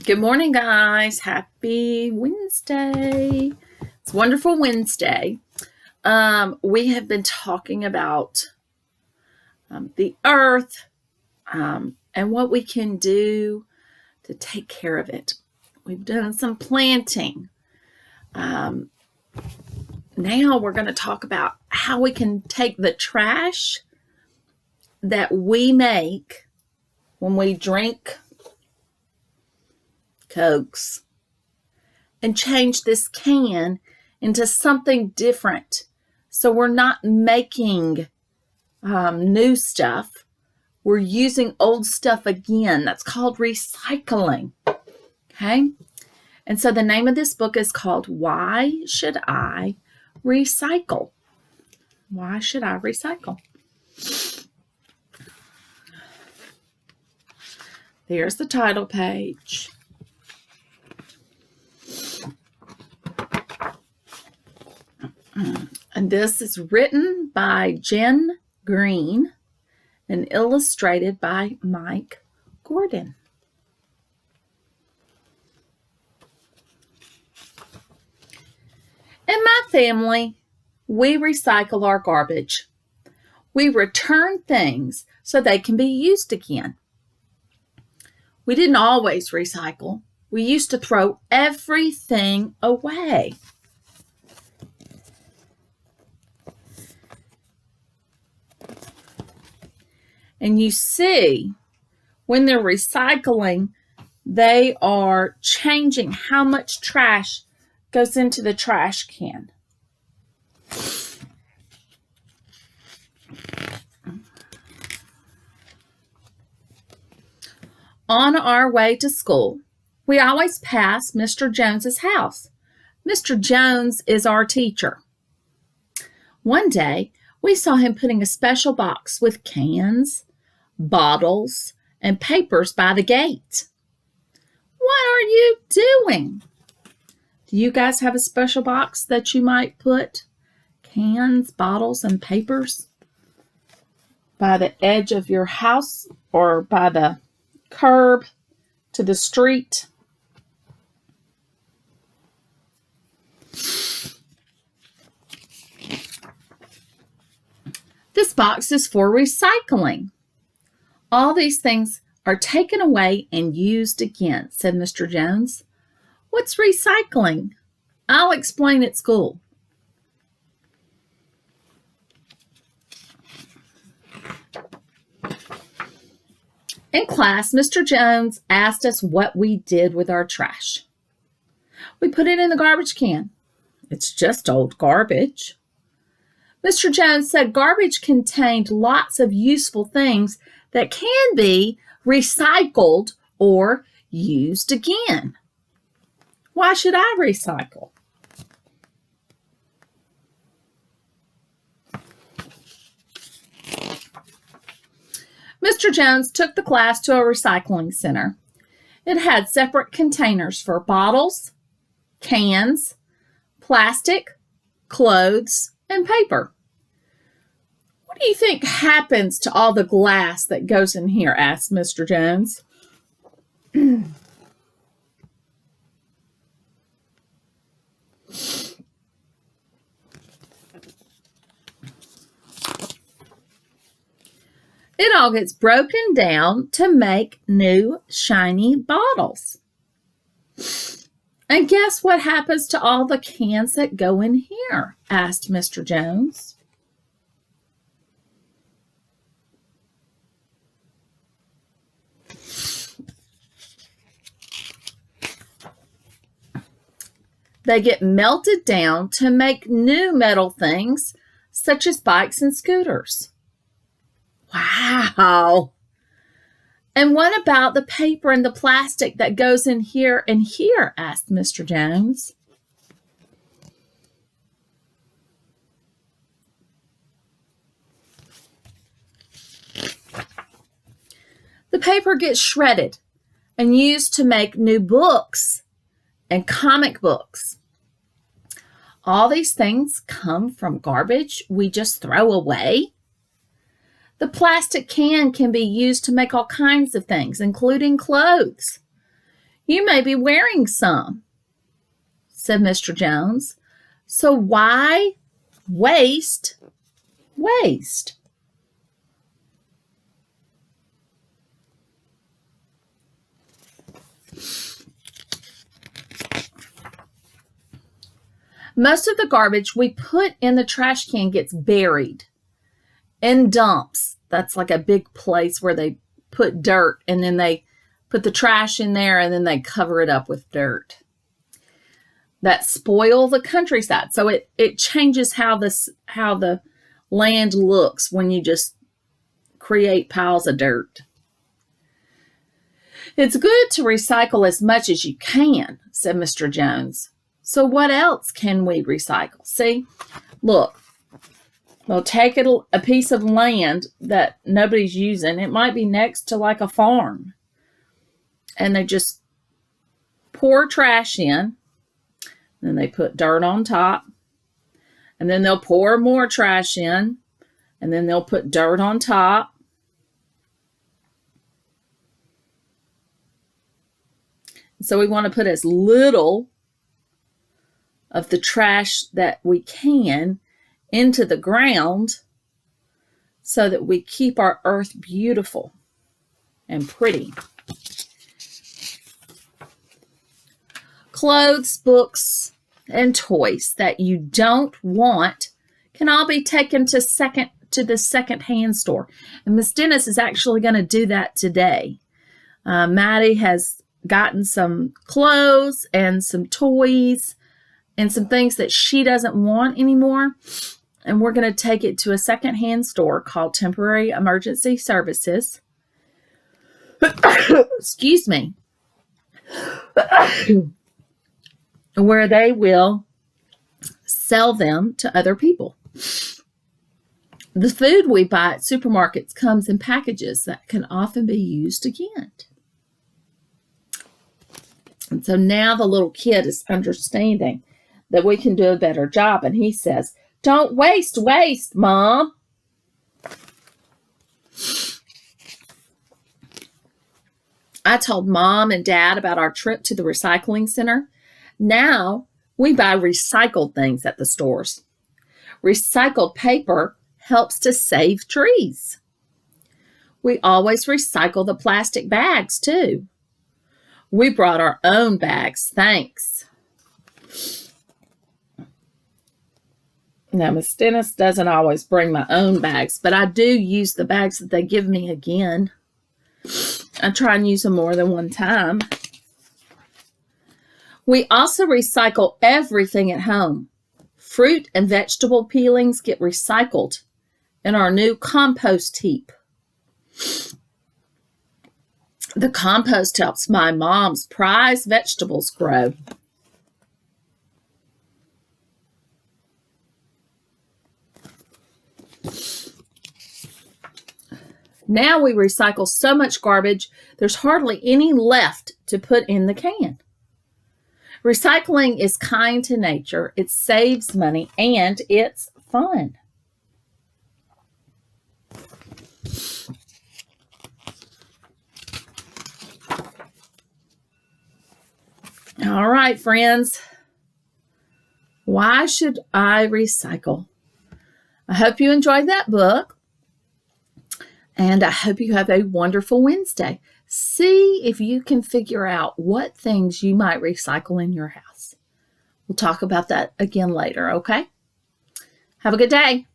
Good morning, guys. Happy Wednesday. It's Wonderful Wednesday. We have been talking about the earth and what we can do to take care of it. We've done some planting. Now we're going to talk about how we can take the trash that we make when we drink Cokes and change this can into something different. So we're not making new stuff. We're using old stuff again. That's called recycling. Okay? And so the name of this book is called Why Should I Recycle? Why should I recycle? There's the title page. And this is written by Jen Green and illustrated by Mike Gordon. In my family, we recycle our garbage. We return things so they can be used again. We didn't always recycle. We used to throw everything away. And you see, when they're recycling, they are changing how much trash goes into the trash can. On our way to school, we always pass Mr. Jones's house. Mr. Jones is our teacher. One day, we saw him putting a special box with cans, bottles, and papers by the gate. What are you doing? Do you guys have a special box that you might put cans, bottles, and papers by the edge of your house or by the curb to the street? This box is for recycling. All these things are taken away and used again, said Mr. Jones. What's recycling? I'll explain at school. In class, Mr. Jones asked us what we did with our trash. We put it in the garbage can. It's just old garbage. Mr. Jones said garbage contained lots of useful things that can be recycled or used again. Why should I recycle? Mr. Jones took the class to a recycling center. It had separate containers for bottles, cans, plastic, clothes, and paper. What do you think happens to all the glass that goes in here? Asked Mr. Jones. It all gets broken down to make new shiny bottles. And guess what happens to all the cans that go in here? Asked Mr. Jones. They get melted down to make new metal things, such as bikes and scooters. Wow! And what about the paper and the plastic that goes in here and here? Asked Mr. Jones. The paper gets shredded and used to make new books and comic books. All these things come from garbage we just throw away. The plastic can be used to make all kinds of things, including clothes. You may be wearing some, said Mr. Jones. So why waste waste? Most of the garbage we put in the trash can gets buried in dumps. That's like a big place where they put dirt and then they put the trash in there and then they cover it up with dirt. That spoil the countryside. So it changes how the land looks when you just create piles of dirt. It's good to recycle as much as you can, said Mr. Jones. So what else can we recycle? See, look, they'll take a piece of land that nobody's using. It might be next to like a farm. And they just pour trash in. Then they put dirt on top. And then they'll pour more trash in. And then they'll put dirt on top. So we want to put as little of the trash that we can into the ground so that we keep our earth beautiful and pretty. Clothes, books, and toys that you don't want can all be taken to the second-hand store. And Miss Dennis is actually going to do that today. Maddie has gotten some clothes and some toys and some things that she doesn't want anymore. And we're going to take it to a secondhand store called Temporary Emergency Services. Excuse me. Where they will sell them to other people. The food we buy at supermarkets comes in packages that can often be used again. And so now the little kid is understanding that we can do a better job. And he says, "Don't waste, Mom." I told Mom and Dad about our trip to the recycling center. Now we buy recycled things at the stores. Recycled paper helps to save trees. We always recycle the plastic bags too. We brought our own bags, thanks. Now, Miss Dennis doesn't always bring my own bags, but I do use the bags that they give me again. I try and use them more than one time. We also recycle everything at home. Fruit and vegetable peelings get recycled in our new compost heap. The compost helps my mom's prized vegetables grow. Now we recycle so much garbage, there's hardly any left to put in the can. Recycling is kind to nature, it saves money, and it's fun. All right, friends. Why should I recycle? I hope you enjoyed that book. And I hope you have a wonderful Wednesday. See if you can figure out what things you might recycle in your house. We'll talk about that again later, okay? Have a good day.